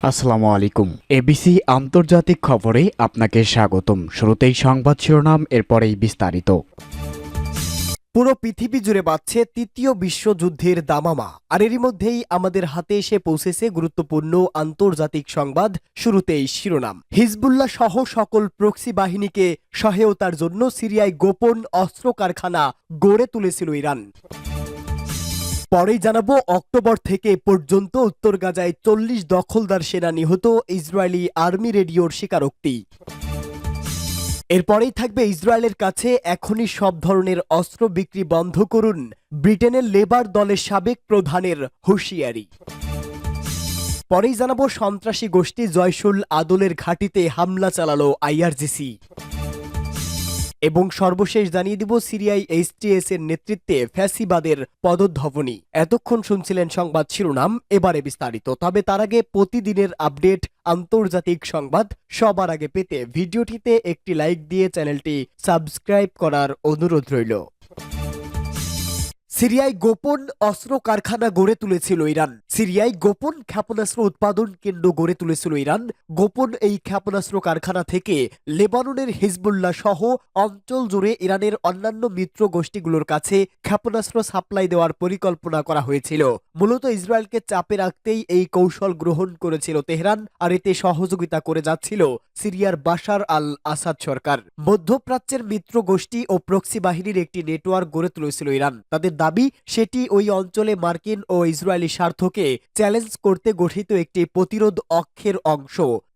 আসসালামু আলাইকুম। এবিসি আন্তর্জাতিক খবরে আপনাকে স্বাগতম। শুরুতেই সংবাদ শিরোনাম, এরপরেই বিস্তারিত। পুরো পৃথিবী জুড়ে বাজছে তৃতীয় বিশ্বযুদ্ধের দামামা, আর এরই মধ্যেই আমাদের হাতে এসে পৌঁছেছে গুরুত্বপূর্ণ আন্তর্জাতিক সংবাদ। শুরুতেই শিরোনাম। হিজবুল্লাহ সহ সকল প্রক্সি বাহিনীকে সহায়তার জন্য সিরিয়ায় গোপন অস্ত্র কারখানা গড়ে তুলেছিল ইরান। পরেই জানাবো, অক্টোবর থেকে পর্যন্ত উত্তর গাজায় 40 দখলদার সেনা নিহত, ইসরায়েলি আর্মি রেডিওর স্বীকারোক্তি। এরপরেই থাকবে, ইসরায়েলের কাছে এখনই সব ধরনের অস্ত্র বিক্রি বন্ধ করুন, ব্রিটেনের লেবার দলের সাবেক প্রধানের হুঁশিয়ারি। পরেই জানাবো, সন্ত্রাসী গোষ্ঠী জয়সুল আদলের ঘাঁটিতে হামলা চালালো আইআরজিসি। এবং সর্বশেষ জানিয়ে দিব, সিরিয়ায় এইচটিএস এর নেতৃত্বে ফ্যাসিবাদের পদধ্বনি। এতক্ষণ শুনছিলেন সংবাদ শিরোনাম, এবারে বিস্তারিত। তবে তার আগে প্রতিদিনের আপডেট আন্তর্জাতিক সংবাদ সবার আগে পেতে ভিডিওটিতে একটি লাইক দিয়ে চ্যানেলটি সাবস্ক্রাইব করার অনুরোধ রইল। সিরিয়ায় গোপন অস্ত্র কারখানা গড়ে তুলেছিল ইরান। সিরিয়ায় গোপন ক্ষেপণাস্ত্র উৎপাদন কেন্দ্র গড়ে তুলেছিল ইরান। গোপন এই ক্ষেপণাস্ত্র কারখানা থেকে লেবাননের হিজবুল্লাহ সহ অঞ্চল জুড়ে ইরানের অন্যান্য মিত্র গোষ্ঠীগুলোর কাছে ক্ষেপণাস্ত্র সাপ্লাই দেওয়ার পরিকল্পনা করা হয়েছিল। মূলত ইসরায়েলকে চাপে রাখতেই এই কৌশল গ্রহণ করেছিল তেহরান, আর এতে সহযোগিতা করে যাচ্ছিল সিরিয়ার বাশার আল আসাদ সরকার। মধ্যপ্রাচ্যের মিত্র গোষ্ঠী ও প্রক্সি বাহিনীর একটি নেটওয়ার্ক গড়ে তুলেছিল ইরান। তাদের দাবি, সেটি ওই অঞ্চলে মার্কিন ও ইসরায়েলি স্বার্থকে চ্যালেঞ্জ করতে গঠিত একটি প্রতিরোধ অক্ষের অংশ।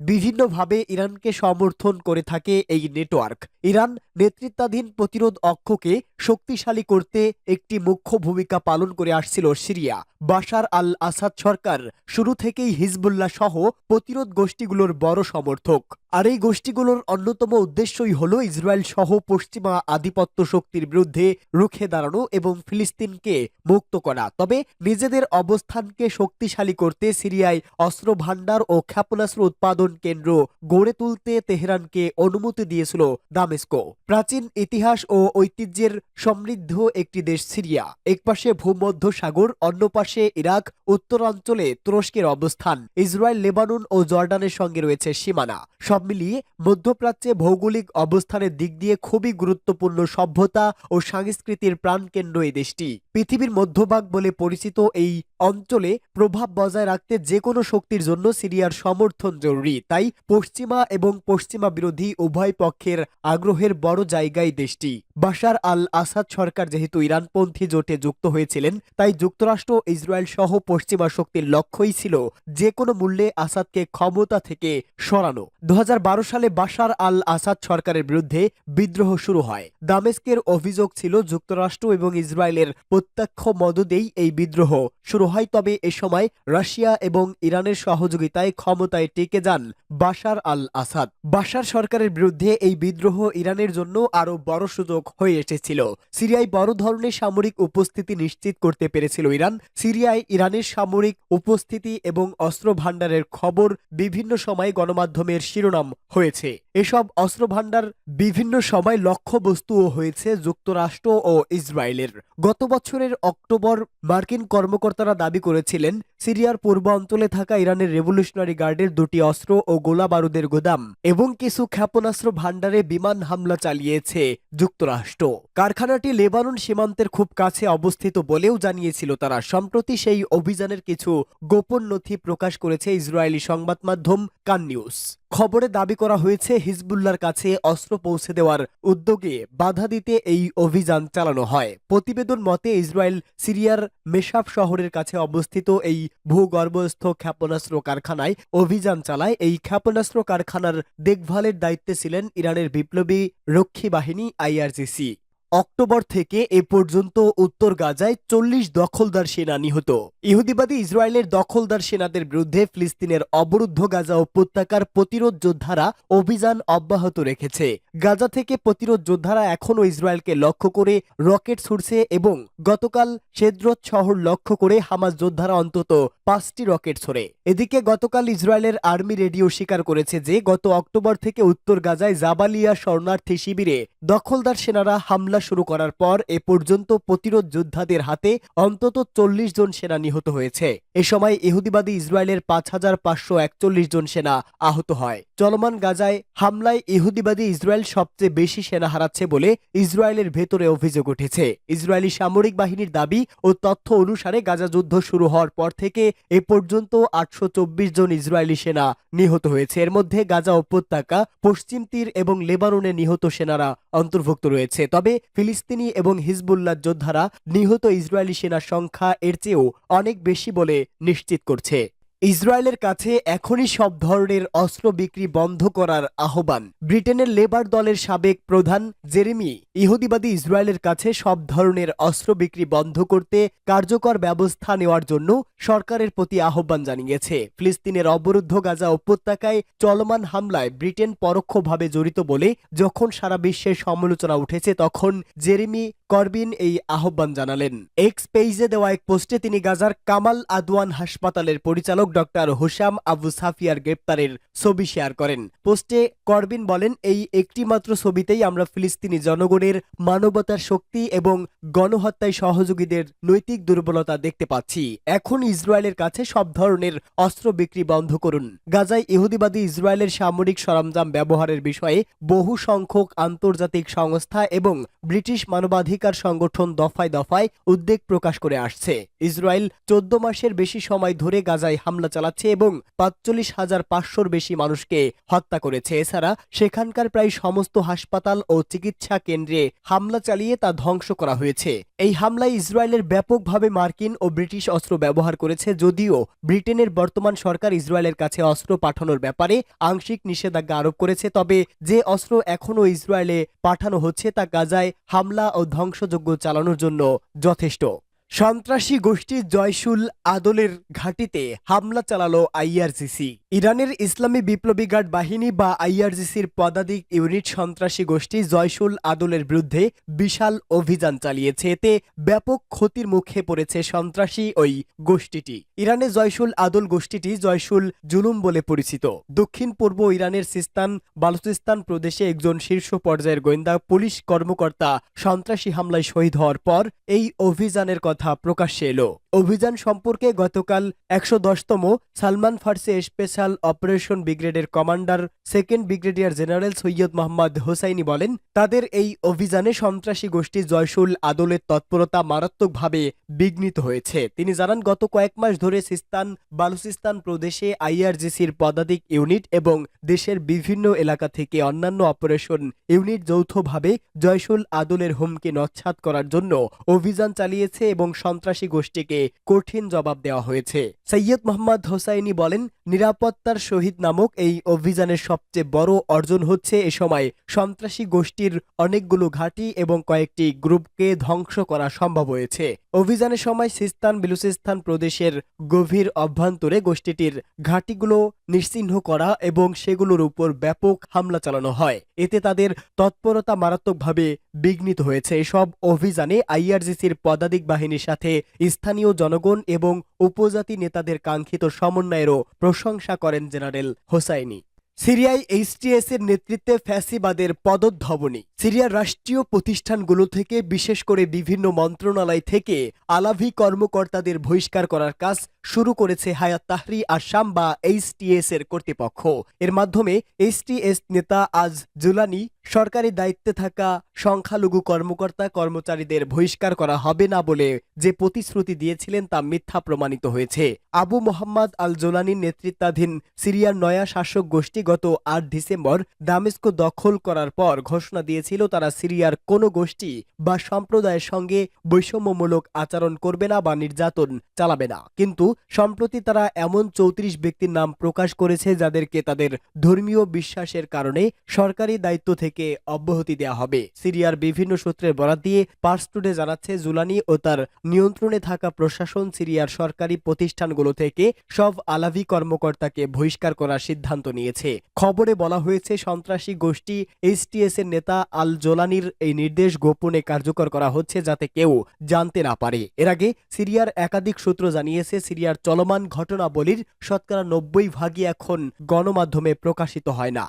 বিভিন্নভাবে ইরানকে সমর্থন করে থাকে এই নেটওয়ার্ক। ইরান নেতৃত্বাধীন প্রতিরোধ অক্ষকে শক্তিশালী করতে একটি মুখ্য ভূমিকা পালন করে আসছিল সিরিয়া। বাশার আল আসাদ সরকার শুরু থেকেই হিজবুল্লাহ সহ প্রতিরোধ গোষ্ঠীগুলোর বড় সমর্থক। আর এই গোষ্ঠীগুলোর অন্যতম উদ্দেশ্যই হল ইসরায়েল সহ পশ্চিমা আধিপত্য শক্তির বিরুদ্ধে রুখে দাঁড়ানো এবং ফিলিস্তিনকে মুক্ত করা। তবে নিজেদের অবস্থানকে শক্তিশালী করতে সিরিয়ায় অস্ত্র ভাণ্ডার ও ক্ষেপণাস্ত্র উৎপাদন কেন্দ্র গড়ে তুলতে তেহরানকে অনুমতি দিয়েছিল দামেস্কো। প্রাচীন ইতিহাস ও ঐতিহ্যের সমৃদ্ধ একটি দেশ সিরিয়া। একপাশে ভূমধ্য সাগর, অন্য পাশে ইরাক, উত্তরাঞ্চলে তুরস্কের অবস্থান। ইসরায়েল, লেবানন ও জর্ডানের সঙ্গে রয়েছে সীমানা। সব মিলিয়ে মধ্যপ্রাচ্যে ভৌগোলিক অবস্থানের দিক দিয়ে খুবই গুরুত্বপূর্ণ সভ্যতা ও সংস্কৃতির প্রাণকেন্দ্র এই দেশটি। পৃথিবীর মধ্যভাগ বলে পরিচিত এই অঞ্চলে প্রভাব বজায় রাখতে যে কোনো শক্তির জন্য সিরিয়ার সমর্থন জরুরি। তাই পশ্চিমা এবং পশ্চিমা বিরোধী উভয় পক্ষের আগ্রহের বড় জায়গায় দেশটি। বাশার আল আসাদ সরকার যেহেতু ইরানপন্থী জোটে যুক্ত হয়েছিলেন, তাই যুক্তরাষ্ট্র, ইসরায়েল সহ পশ্চিমা শক্তির লক্ষ্যই ছিল যে কোনো মূল্যে আসাদকে ক্ষমতা থেকে সরানো। 2012 সালে বাশার আল আসাদ সরকারের বিরুদ্ধে বিদ্রোহ শুরু হয়। দামেস্কের অভিযোগ ছিল যুক্তরাষ্ট্র এবং ইসরায়েলের প্রত্যক্ষ মদদেই এই বিদ্রোহ শুরু হয়। তবে এ সময় রাশিয়া এবং ইরানের সহযোগিতায় ক্ষমতায় টিকে যান বাশার আল আসাদ। বাশার সরকারের বিরুদ্ধে এই বিদ্রোহ ইরানের জন্য আরো বড় সুযোগ হয়ে এসেছিল। সিরিয়ায় বড় ধরনের সামরিক উপস্থিতি নিশ্চিত করতে পেরেছিল ইরান। সিরিয়ায় ইরানের সামরিক উপস্থিতি এবং অস্ত্র ভাণ্ডারের খবর বিভিন্ন সময় গণমাধ্যমের শিরোনাম হয়েছে। এসব অস্ত্র ভাণ্ডার বিভিন্ন সময় লক্ষ্যবস্তুও হয়েছে যুক্তরাষ্ট্র ও ইসরায়েলের। গত বছরের অক্টোবর মার্কিন কর্মকর্তারা দাবি করেছিলেন সিরিয়ার পূর্ব অঞ্চলে থাকা ইরানের রেভলিউশনারি গার্ডের 2টি অস্ত্র ও গোলা বারুদের গোদাম এবং কিছু ক্ষেপণাস্ত্র ভাণ্ডারে বিমান হামলা চালিয়েছে যুক্তরাষ্ট্র। কারখানাটি লেবানন সীমান্তের খুব কাছে অবস্থিত বলেও জানিয়েছিল তারা। সম্প্রতি সেই অভিযানের কিছু গোপন নথি প্রকাশ করেছে ইসরায়েলি সংবাদ মাধ্যম কান নিউজ। খবরে দাবি করা হয়েছে, হিজবুল্লাহর কাছে অস্ত্র পৌঁছে দেওয়ার উদ্যোগে বাধা দিতে এই অভিযান চালানো হয়। প্রতিবেদন মতে, ইসরায়েল সিরিয়ার মেশাব শহরের কাছে অবস্থিত এই ভূগর্ভস্থ ক্ষেপণাস্ত্র কারখানায় অভিযান চালায়। এই ক্ষেপণাস্ত্র কারখানার দেখভালের দায়িত্বে ছিলেন ইরানের বিপ্লবী রক্ষী বাহিনী আইআরজিসি। অক্টোবর থেকে এ পর্যন্ত উত্তর গাজায় 40 দখলদার সেনা নিহত। ইহুদিবাদী ইসরায়েলের দখলদার সেনাদের বিরুদ্ধে ফিলিস্তিনের অবরুদ্ধ গাজা উপত্যকার প্রতিরোধ যোদ্ধারা অভিযান অব্যাহত রেখেছে। গাজা থেকে প্রতিরোধ যোদ্ধারা এখনও ইসরায়েলকে লক্ষ্য করে রকেট ছুড়ছে এবং গতকাল শেদ্রত শহর লক্ষ্য করে হামাস যোদ্ধারা অন্তত 5টি রকেট ছোড়ে। এদিকে গতকাল ইসরায়েলের আর্মি রেডিও স্বীকার করেছে যে গত অক্টোবর থেকে উত্তর গাজায় জাবালিয়া শরণার্থী শিবিরে দখলদার সেনারা হামলা শুরু করার পর এ পর্যন্ত প্রতিরোধ যোদ্ধাদের হাতে অন্তত 40 জন সেনা নিহত হয়েছে। এ সময় ইহুদিবাদী ইসরায়েলের 5,541 জন সেনা আহত হয়। চলমান গাজায় হামলায় ইহুদিবাদী ইসরায়েল সবচেয়ে বেশি সেনা হারাচ্ছে বলে ইসরায়েলের ভেতরে অভিযোগ উঠেছে। ইসরায়েলি সামরিক বাহিনীর দাবি ও তথ্য অনুসারে গাজা যুদ্ধ শুরু হওয়ার পর থেকে এ পর্যন্ত 824 জন ইসরায়েলি সেনা নিহত হয়েছে। এর মধ্যে গাজা উপত্যকা, পশ্চিম তীর এবং লেবাননে নিহত সেনারা অন্তর্ভুক্ত রয়েছে। তবে ফিলিস্তিনি এবং হিজবুল্লাহ যোদ্ধারা নিহত ইসরায়েলি সেনার সংখ্যা এর চেয়েও অনেক বেশি বলে নিশ্চিত করছে। ইসরায়েলের কাছে এখনই সব ধরনের অস্ত্র বিক্রি বন্ধ করার আহ্বান। ব্রিটেনের লেবার দলের সাবেক প্রধান জেরেমি ইহুদিবাদী ইসরায়েলের কাছে সব ধরনের অস্ত্র বিক্রি বন্ধ করতে কার্যকর ব্যবস্থা নেওয়ার জন্য সরকারের প্রতি আহ্বান জানিয়েছে। ফিলিস্তিনের অবরুদ্ধ গাজা উপত্যকায় চলমান হামলায় ব্রিটেন পরোক্ষভাবে জড়িত বলে যখন সারা বিশ্বের সমালোচনা উঠেছে, তখন জেরেমি করবিন এই আহ্বান জানালেন। এক্স পেজে দেওয়া এক পোস্টে তিনি গাজার কামাল আদওয়ান হাসপাতালের পরিচালক ডক্টর হুসাম আবু সাফিয়ার গ্রেপ্তারের ছবি শেয়ার করেন। পোস্টে করবিন বলেন, এই একটিমাত্র ছবিতেই আমরা ফিলিস্তিনি জনগণের মানবতার শক্তি এবং গণহত্যায় সহযোগীদের নৈতিক দুর্বলতা দেখতে পাচ্ছি। এখন ইসরায়েলের কাছে সব ধরনের অস্ত্র বিক্রি বন্ধ করুন। গাজায় ইহুদিবাদী ইসরায়েলের সামরিক সরঞ্জাম ব্যবহারের বিষয়ে বহু সংখ্যক আন্তর্জাতিক সংস্থা এবং ব্রিটিশ মানবাধিকার সংগঠন দফায় দফায় উদ্বেগ প্রকাশ করে আসছে। ইসরায়েল 14 মাসের বেশি সময় ধরে গাজায় হামলা চালাচ্ছে এবং ৪৫,৫০০-র বেশি মানুষকে হত্যা করেছে। এছাড়া সেখানকার প্রায় সমস্ত হাসপাতাল ও চিকিৎসা কেন্দ্রে হামলা চালিয়ে তা ধ্বংস করা হয়েছে। এই হামলায় ইসরায়েলের ব্যাপকভাবে মার্কিন ও ব্রিটিশ অস্ত্র ব্যবহার করেছে। যদিও ব্রিটেনের বর্তমান সরকার ইসরায়েলের কাছে অস্ত্র পাঠানোর ব্যাপারে আংশিক নিষেধাজ্ঞা আরোপ করেছে, তবে যে অস্ত্র এখনও ইসরায়েলে পাঠানো হচ্ছে তা গাজায় হামলা ও ধ্বংসযজ্ঞ চালানোর জন্য যথেষ্ট। সন্ত্রাসী গোষ্ঠী জয়শুল আদলের ঘাঁটিতে হামলা চালালো আইআরজিসি। ইরানের ইসলামী বিপ্লবী গার্ড বাহিনী বা আইআরজিসির পদাতিক ইউনিট সন্ত্রাসী গোষ্ঠী জয়শুল আদলের বিরুদ্ধে বিশাল অভিযান চালিয়েছে। এতে ব্যাপক ক্ষতির মুখে পড়েছে সন্ত্রাসী ওই গোষ্ঠীটি। ইরানে জয়শুল আদল গোষ্ঠীটি জয়শুল জুলুম বলে পরিচিত। দক্ষিণ পূর্ব ইরানের সিস্তান বালুচিস্তান প্রদেশে একজন শীর্ষ পর্যায়ের গোয়েন্দা পুলিশ কর্মকর্তা সন্ত্রাসী হামলায় শহীদ হওয়ার পর এই অভিযানের কথা প্রকাশ্যে এলো। অভিযান সম্পর্কে গতকাল ১১০তম সালমান ফার্সি স্পেশাল অপারেশন ব্রিগেডের commander second brigadier general Syed Mohammad Hussaini বলেন, তাদের এই অভিযানে সন্ত্রাসী গোষ্ঠী জয়শুল আদলের তৎপরতা মারাত্মকভাবে বিঘ্নিত হয়েছে। তিনি জানান, গত কয়েক মাস ধরে সিস্তান বালুচিস্তান প্রদেশে আইআরজিসির পদাতিক ইউনিট এবং দেশের বিভিন্ন এলাকা থেকে অন্যান্য অপারেশন ইউনিট যৌথভাবে জয়শুল আদলের হুমকি নস্যাৎ করার জন্য অভিযান চালিয়েছে এবং সন্ত্রাসী গোষ্ঠীকে কঠিন জবাব দেওয়া হয়েছে। সৈয়দ মোহাম্মদ হোসাইনি বলেন, নিরাপত্তার শহীদ নামক এই অভিযানের সবচেয়ে বড় অর্জন হচ্ছে এ সময় সন্ত্রাসী গোষ্ঠীর অনেকগুলো ঘাঁটি এবং কয়েকটি গ্রুপকে ধ্বংস করা সম্ভব হয়েছে। অভিযানের সময় সিস্তান বেলুচিস্তান প্রদেশের গভীর অভ্যন্তরে গোষ্ঠীটির ঘাঁটিগুলো নিশ্চিহ্ন করা এবং সেগুলোর উপর ব্যাপক হামলা চালানো হয়। এতে তাদের তৎপরতা মারাত্মকভাবে বিঘ্নিত হয়েছে। এসব অভিযানে আইআরজিসির পদাতিক বাহিনীর সাথে স্থানীয় জনগণ এবং উপজাতি নেতাদের কাঙ্ক্ষিত সমন্বয়েরও প্রশংসা করেন জেনারেল হোসাইনি। সিরিয়ায় এইচটিএস এর নেতৃত্বে ফ্যাসিবাদের পদধ্বনি। সিরিয়ার রাষ্ট্রীয় প্রতিষ্ঠানগুলো থেকে, বিশেষ করে বিভিন্ন মন্ত্রণালয় থেকে আলাভি কর্মকর্তাদের বহিষ্কার করার কাজ শুরু করেছে হায়াত তাহরি আসাম বা এইচটিএস এর কর্তৃপক্ষ। এর মাধ্যমে এইচটিএস নেতা আজ জুলানি সরকারি দায়িত্বে থাকা সংখ্যালঘু কর্মকর্তা কর্মচারীদের বহিষ্কার করা হবে না বলে যে প্রতিশ্রুতি দিয়েছিলেন তা মিথ্যা প্রমাণিত হয়েছে। আবু মোহাম্মদ আল জোলানির নেতৃত্বাধীন সিরিয়ার নয়া শাসক গোষ্ঠী গত ৮ ডিসেম্বর দামেস্ক দখল করার পর ঘোষণা দিয়েছিল তারা সিরিয়ার কোনো গোষ্ঠী বা সম্প্রদায়ের সঙ্গে বৈষম্যমূলক আচরণ করবে না বা নির্যাতন চালাবে না। কিন্তু সম্প্রতি তারা এমন ৩৪ ব্যক্তির নাম প্রকাশ করেছে যাদেরকে তাদের ধর্মীয় বিশ্বাসের কারণে সরকারি দায়িত্ব থেকে অব্যাহতি দেওয়া হবে। সিরিয়ার বিভিন্ন সূত্রের বরাত দিয়ে পার্স টুডে জানাচ্ছে, জুলানি ও তার নিয়ন্ত্রণে থাকা প্রশাসন সিরিয়ার সরকারি প্রতিষ্ঠানগুলো থেকে সব আলাভি কর্মকর্তাকে বহিষ্কার করার সিদ্ধান্ত নিয়েছে। খবরে বলা হয়েছে, সন্ত্রাসী গোষ্ঠী এইচটিএস এর নেতা আল জোলানির এই নির্দেশ গোপনে কার্যকর করা হচ্ছে যাতে কেউ জানতে না পারে। এর আগে সিরিয়ার একাধিক সূত্র জানিয়েছে, সিরিয়ার চলমান ঘটনাবলীর শতকরা ৯০% এখন গণমাধ্যমে প্রকাশিত হয় না।